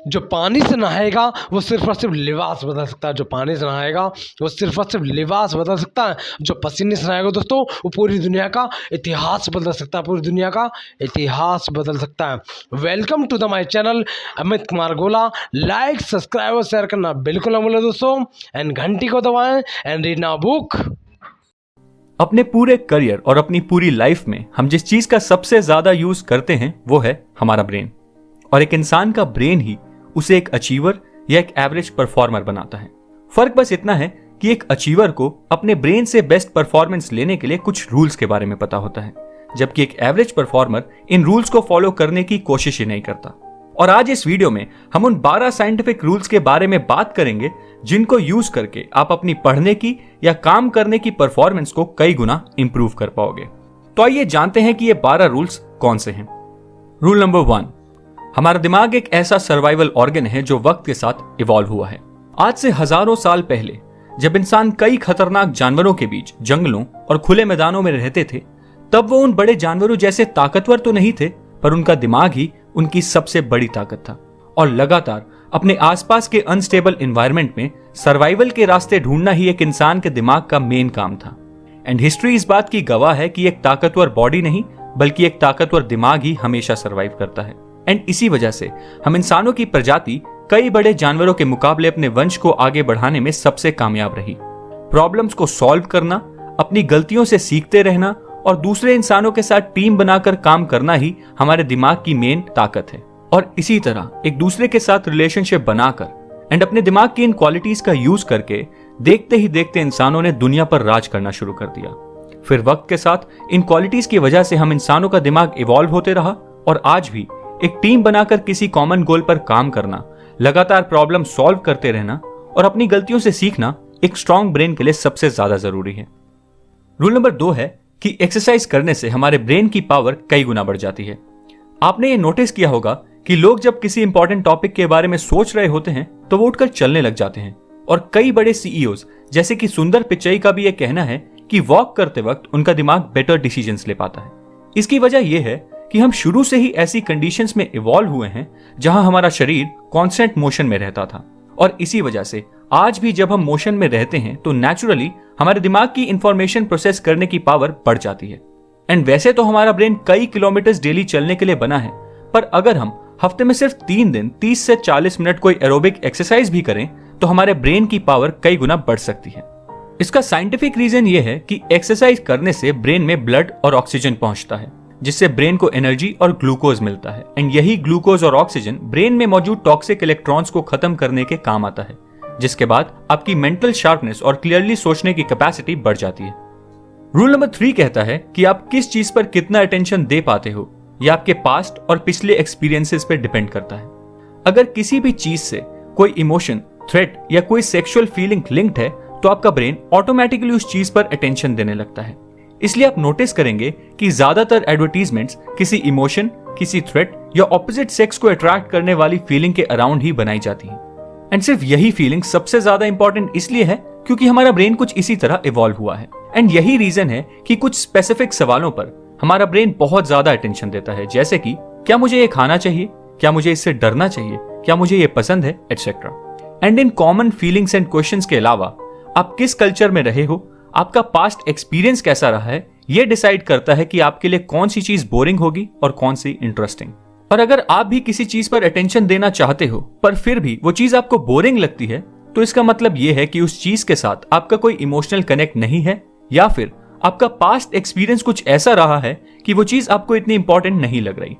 जो पानी से नहाएगा वो सिर्फ और सिर्फ लिबास बदल सकता है। जो पानी से नहाएगा वो सिर्फ और सिर्फ लिबास बदल सकता है। जो पसीने से नहाएगा दोस्तों वो पूरी दुनिया का इतिहास बदल सकता है। पूरी दुनिया का इतिहास बदल सकता है। Welcome to the my channel Amit Kumar Gola. Like subscribe और शेयर करना बिल्कुल ना भूलें दोस्तों, एंड घंटी को दबाएं एंड रीड नाउ बुक। अपने पूरे करियर और अपनी पूरी लाइफ में हम जिस चीज का सबसे ज्यादा यूज करते हैं वो है हमारा ब्रेन। और एक इंसान का ब्रेन ही उसे एक अचीवर या एक एवरेज परफॉर्मर बनाता है। फर्क बस इतना है कि एक अचीवर को अपने ब्रेन से बेस्ट परफॉर्मेंस लेने के लिए कुछ रूल्स के बारे में पता होता है, जबकि एक एवरेज परफॉर्मर इन रूल्स को फॉलो करने की कोशिश ही नहीं करता। और आज इस वीडियो में हम उन 12 साइंटिफिक रूल्स के बारे में बात करेंगे जिनको यूज करके आप अपनी पढ़ने की या काम करने की परफॉर्मेंस को कई गुना इंप्रूव कर पाओगे। तो आइए जानते हैं कि ये 12 रूल्स कौन से हैं। रूल नंबर 1, हमारा दिमाग एक ऐसा सर्वाइवल ऑर्गन है जो वक्त के साथ इवॉल्व हुआ है। आज से हजारों साल पहले जब इंसान कई खतरनाक जानवरों के बीच जंगलों और खुले मैदानों में रहते थे, तब वो उन बड़े जानवरों जैसे ताकतवर तो नहीं थे, पर उनका दिमाग ही उनकी सबसे बड़ी ताकत था। और लगातार अपने आसपास के अनस्टेबल एनवायरनमेंट में सर्वाइवल के रास्ते ढूंढना ही एक इंसान के दिमाग का मेन काम था। एंड हिस्ट्री इस बात की गवाह है कि एक ताकतवर बॉडी नहीं बल्कि एक ताकतवर दिमाग ही हमेशा सर्वाइव करता है। एंड इसी वजह से हम इंसानों की प्रजाति कई बड़े जानवरों के मुकाबले अपने वंश को आगे बढ़ाने में सबसे कामयाब रही। प्रॉब्लम्स को सॉल्व करना, अपनी गलतियों से सीखते रहना और दूसरे इंसानों के साथ टीम बनाकर काम करना ही हमारे दिमाग की मेन ताकत है। और इसी तरह एक दूसरे के साथ रिलेशनशिप बनाकर एंड अपने दिमाग की इन क्वालिटीज का यूज करके देखते ही देखते इंसानों ने दुनिया पर राज करना शुरू कर दिया। फिर वक्त के साथ इन क्वालिटीज की वजह से हम इंसानों का दिमाग इवॉल्व होते रहा और आज भी एक टीम बनाकर किसी कॉमन गोल पर काम करना, लगातार प्रॉब्लम सॉल्व करते रहना और अपनी गलतियों से सीखना एक स्ट्रॉन्ग ब्रेन के लिए सबसे ज्यादा जरूरी है। रूल नंबर 2 है कि एक्सरसाइज करने से हमारे ब्रेन की पावर कई गुना बढ़ जाती है। आपने ये नोटिस किया होगा कि लोग जब किसी इंपॉर्टेंट टॉपिक के बारे में सोच रहे होते हैं तो वो उठकर चलने लग जाते हैं। और कई बड़े सीईओज जैसे कि सुंदर पिचई का भी ये कहना है कि वॉक करते वक्त उनका दिमाग बेटर डिसीजंस ले पाता है। इसकी वजह यह है कि हम शुरू से ही ऐसी कंडीशंस में इवॉल्व हुए हैं जहां हमारा शरीर कांस्टेंट मोशन में रहता था। और इसी वजह से आज भी जब हम मोशन में रहते हैं तो नेचुरली हमारे दिमाग की इंफॉर्मेशन प्रोसेस करने की पावर बढ़ जाती है। एंड वैसे तो हमारा ब्रेन कई किलोमीटर डेली चलने के लिए बना है, पर अगर हम हफ्ते में सिर्फ 3 दिन 30 से 40 मिनट कोई एरोबिक एक्सरसाइज भी करें तो हमारे ब्रेन की पावर कई गुना बढ़ सकती है। इसका साइंटिफिक रीजन ये है कि एक्सरसाइज करने से ब्रेन में ब्लड और ऑक्सीजन पहुंचता है, जिससे ब्रेन को एनर्जी और ग्लूकोज मिलता है। एंड यही ग्लूकोज और ऑक्सीजन ब्रेन में मौजूद टॉक्सिक इलेक्ट्रॉन्स को खत्म करने के काम आता है, जिसके बाद आपकी मेंटल शार्पनेस और क्लियरली सोचने की कैपेसिटी बढ़ जाती है। रूल नंबर 3 कहता है कि आप किस चीज पर कितना अटेंशन दे पाते हो यह आपके पास्ट और पिछले एक्सपीरियंसेस पर डिपेंड करता है। अगर किसी भी चीज से कोई इमोशन, थ्रेट या कोई सेक्सुअल फीलिंग लिंक्ड है तो आपका ब्रेन ऑटोमेटिकली उस चीज पर अटेंशन देने लगता है। इसलिए आप नोटिस करेंगे कि ज्यादातर एडवर्टीजमेंट्स किसी इमोशन, किसी थ्रेट या ऑपोजिट सेक्स को अट्रैक्ट करने वाली फीलिंग के अराउंड ही बनाई जाती है। एंड सिर्फ यही फीलिंग सबसे ज्यादा इंपॉर्टेंट इसलिए है क्योंकि हमारा ब्रेन कुछ इसी तरह इवॉल्व हुआ है। एंड यही रीजन है कि कुछ स्पेसिफिक सवालों पर हमारा ब्रेन बहुत ज्यादा अटेंशन देता है, जैसे कि क्या मुझे ये खाना चाहिए, क्या मुझे इससे डरना चाहिए, क्या मुझे ये पसंद है, etcetera. And in common feelings and questions के अलावा आप किस कल्चर में रहे हो, आपका पास्ट एक्सपीरियंस कैसा रहा है, यह डिसाइड करता है कि आपके लिए कौन सी चीज बोरिंग होगी और कौन सी इंटरेस्टिंग। और अगर आप भी किसी चीज पर अटेंशन देना चाहते हो पर फिर भी वो चीज आपको बोरिंग लगती है तो इसका मतलब यह है कि उस चीज के साथ आपका कोई इमोशनल कनेक्ट नहीं है, या फिर आपका पास्ट एक्सपीरियंस कुछ ऐसा रहा है कि वो चीज आपको इतनी इंपॉर्टेंट नहीं लग रही।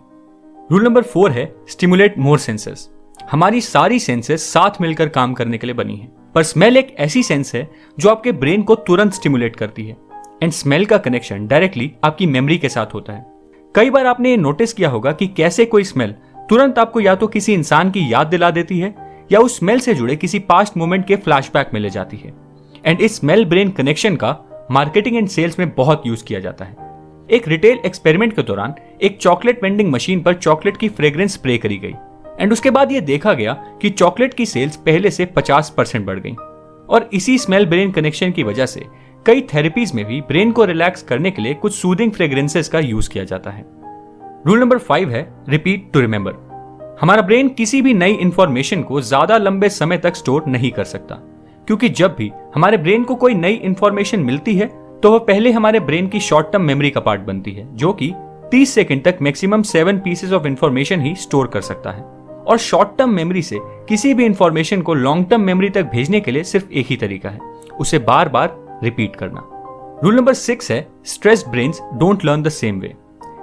रूल नंबर 4 है स्टिमुलेट मोर सेंसेस। हमारी सारी सेंसेस साथ मिलकर काम करने के लिए बनी है, पर स्मेल एक ऐसी सेंस है जो आपके ब्रेन को तुरंत स्टिमुलेट करती है। एंड स्मेल का कनेक्शन डायरेक्टली आपकी मेमोरी के साथ होता है। कई बार आपने ये नोटिस किया होगा कि कैसे कोई स्मेल तुरंत आपको या तो किसी इंसान की याद दिला देती है या उस स्मेल से जुड़े किसी पास्ट मोमेंट के फ्लैशबैक में ले जाती है। एंड इस स्मेल ब्रेन कनेक्शन का मार्केटिंग एंड सेल्स में बहुत यूज किया जाता है। एक रिटेल एक्सपेरिमेंट के दौरान एक चॉकलेट वेंडिंग मशीन पर चॉकलेट की फ्रेग्रेंस स्प्रे करी गई एंड उसके बाद यह देखा गया कि चॉकलेट की सेल्स पहले से 50% बढ़ गई। और इसी स्मेल ब्रेन कनेक्शन की वजह से कई थेरेपीज में भी ब्रेन को रिलैक्स करने के लिए कुछ सूदिंग फ्रेग्रेंसेस का यूज किया जाता है। रूल नंबर 5 है रिपीट टू रिमेंबर। हमारा ब्रेन किसी भी नई इंफॉर्मेशन को ज्यादा लंबे समय तक स्टोर नहीं कर सकता, क्योंकि जब भी हमारे ब्रेन को कोई नई इंफॉर्मेशन मिलती है तो वह पहले हमारे ब्रेन की शॉर्ट टर्म मेमोरी का पार्ट बनती है, जो कि 30 सेकंड तक maximum 7 pieces of information he store कर सकता है। और शॉर्ट टर्म मेमोरी से किसी भी इंफॉर्मेशन को लॉन्ग टर्म मेमोरी तक भेजने के लिए सिर्फ एक ही तरीका है, उसे बार बार रिपीट करना। रूल नंबर 6 है stressed brains don't learn the same way.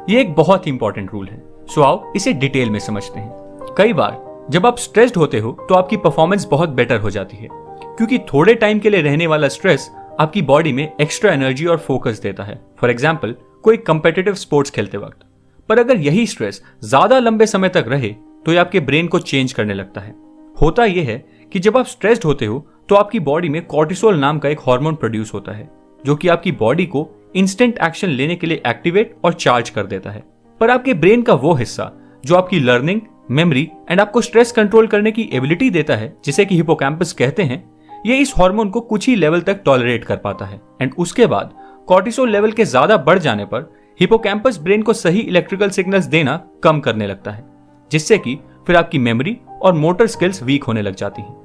ये एक बहुत ही इंपॉर्टेंट रूल है, सो आओ इसे डिटेल में समझते हैं। कई बार जब आप स्ट्रेस्ड होते हो तो आपकी परफॉर्मेंस बहुत बेटर हो जाती है, क्योंकि थोड़े टाइम के लिए रहने वाला स्ट्रेस आपकी बॉडी में एक्स्ट्रा एनर्जी और फोकस देता है। फॉर एग्जाम्पल, कोई कंपेटिटिव स्पोर्ट्स खेलते वक्त। पर अगर यही स्ट्रेस ज्यादा लंबे समय तक रहे तो ये आपके ब्रेन को चेंज करने लगता है। होता यह है कि जब आप स्ट्रेस्ड होते हो तो आपकी बॉडी में कॉर्टिसोल नाम का एक हार्मोन प्रोड्यूस होता है, जो कि आपकी बॉडी को इंस्टेंट एक्शन लेने के लिए एक्टिवेट और चार्ज कर देता है। पर आपके ब्रेन का वो हिस्सा जो आपकी लर्निंग, मेमोरी एंड आपको स्ट्रेस कंट्रोल करने की एबिलिटी देता है, जिसे कि हिपोकैम्पस कहते हैं, ये इस हार्मोन को कुछ ही लेवल तक टॉलरेट कर पाता है। एंड उसके बाद कॉर्टिसोल लेवल के ज्यादा बढ़ जाने पर हिपोकैम्पस ब्रेन को सही इलेक्ट्रिकल सिग्नल्स देना कम करने लगता है, जिससे कि फिर आपकी मेमोरी और मोटर स्किल्स वीक होने लग जाती हैं।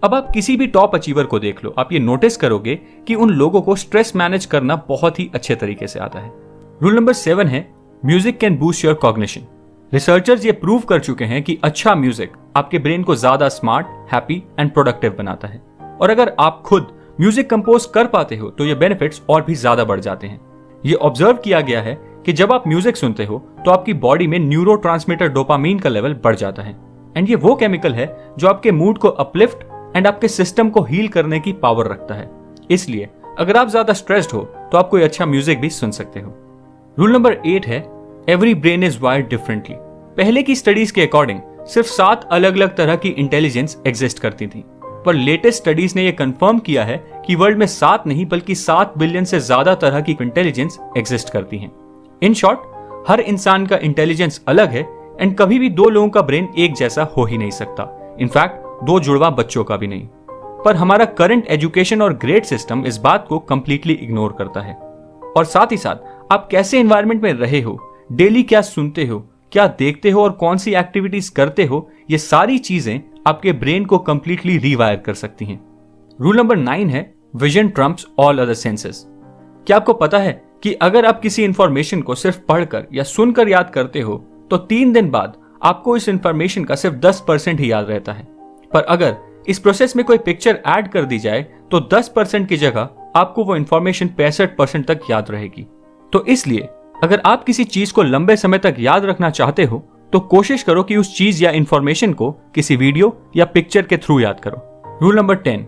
अब आप किसी भी टॉप अचीवर को देख लो, आप ये नोटिस करोगे कि उन लोगों को स्ट्रेस मैनेज करना बहुत ही अच्छे तरीके से आता है। रूल नंबर 7 है music can boost your cognition. Researchers ये प्रूव कर चुके हैं कि अच्छा म्यूजिक आपके ब्रेन को ज्यादा स्मार्ट, हैप्पी एंड प्रोडक्टिव बनाता है। और अगर आप खुद म्यूजिक कंपोज कर पाते हो तो ये बेनिफिट्स और भी ज्यादा बढ़ जाते हैं। ये ऑब्जर्व किया गया है कि जब आप म्यूजिक सुनते हो तो आपकी बॉडी में न्यूरोट्रांसमीटर डोपामीन का लेवल बढ़ जाता है। एंड ये वो केमिकल है जो आपके मूड को अपलिफ्ट एंड आपके सिस्टम को हील करने की पावर रखता है। इसलिए अगर आप ज्यादा स्ट्रेस्ड हो तो आप कोई अच्छा म्यूजिक भी सुन सकते हो। रूल नंबर 8 है every brain is wired differently. पहले की स्टडीज के अकॉर्डिंग सिर्फ 7 अलग अलग तरह की इंटेलिजेंस एग्जिस्ट करती थी, पर लेटेस्ट स्टडीज ने यह कंफर्म किया है कि वर्ल्ड में 7 नहीं बल्कि 7 बिलियन से ज्यादा तरह की इंटेलिजेंस एग्जिस्ट करती हैं। इन शॉर्ट, हर इंसान का इंटेलिजेंस अलग है एंड कभी भी 2 लोगों का ब्रेन एक जैसा हो ही नहीं सकता। इनफैक्ट 2 जुड़वा बच्चों का भी नहीं। पर हमारा करंट एजुकेशन और ग्रेड सिस्टम इस बात को कंप्लीटली इग्नोर करता है। और साथ ही साथ आप कैसे एनवायरनमेंट में रहे हो, डेली क्या सुनते हो, क्या देखते हो और कौन सी एक्टिविटीज करते हो, ये सारी चीजें आपके ब्रेन को कंप्लीटली रीवायर कर सकती हैं। रूल नंबर 9 है vision Trump's all other senses. क्या आपको पता है कि अगर आप किसी इंफॉर्मेशन को सिर्फ पढ़कर या सुनकर याद करते हो तो 3 दिन बाद आपको इस इंफॉर्मेशन का सिर्फ 10% ही याद रहता है। पर अगर इस प्रोसेस में कोई पिक्चर ऐड कर दी जाए तो 10% की जगह आपको वो इंफॉर्मेशन 65% तक याद रहेगी। तो इसलिए अगर आप किसी चीज को लंबे समय तक याद रखना चाहते हो तो कोशिश करो कि उस चीज या इंफॉर्मेशन को किसी वीडियो या पिक्चर के थ्रू याद करो। रूल नंबर 10,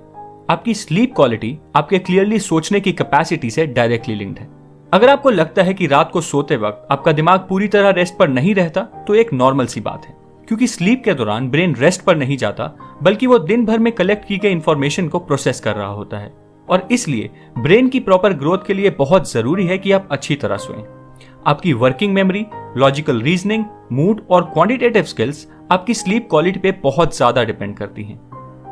आपकी स्लीप क्वालिटी आपके क्लियरली सोचने की कैपेसिटी से डायरेक्टली लिंक्ड है। अगर आपको लगता है कि रात को सोते वक्त आपका दिमाग पूरी तरह रेस्ट पर नहीं रहता तो एक नॉर्मल सी बात है, क्योंकि स्लीप के दौरान ब्रेन रेस्ट पर नहीं जाता बल्कि वो दिन भर में कलेक्ट की गई इंफॉर्मेशन को प्रोसेस कर रहा होता है। और इसलिए ब्रेन की प्रॉपर ग्रोथ के लिए बहुत जरूरी है कि आप अच्छी तरह सोएं। आपकी working memory, logical reasoning, mood और क्वांटिटेटिव स्किल्स आपकी स्लीप क्वालिटी पे बहुत ज्यादा डिपेंड करती हैं।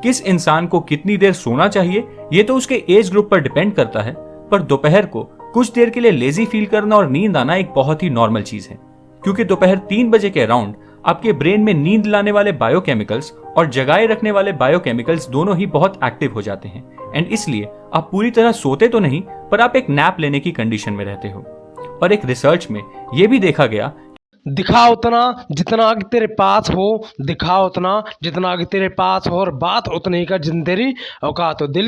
किस इंसान को कितनी देर सोना चाहिए ये तो उसके एज ग्रुप पर डिपेंड करता है, पर दोपहर को कुछ देर के लिए लेजी फील करना और नींद आना एक बहुत ही नॉर्मल चीज है, क्योंकि दोपहर 3 बजे के अराउंड आपके ब्रेन में नींद लाने वाले बायोकेमिकल्स और जगाए रखने वाले बायोकेमिकल्स दोनों ही बहुत एक्टिव हो जाते हैं। एंड इसलिए आप पूरी तरह सोते तो नहीं, पर आप एक नैप लेने की कंडीशन में रहते हो। और एक रिसर्च में यह भी देखा गया, दिखा उतना जितना आगे तेरे पास हो, दिखा उतना जितना आगे तेरे पास हो, और बात उतनी ही कर जितनी तेरी औकात हो। दिल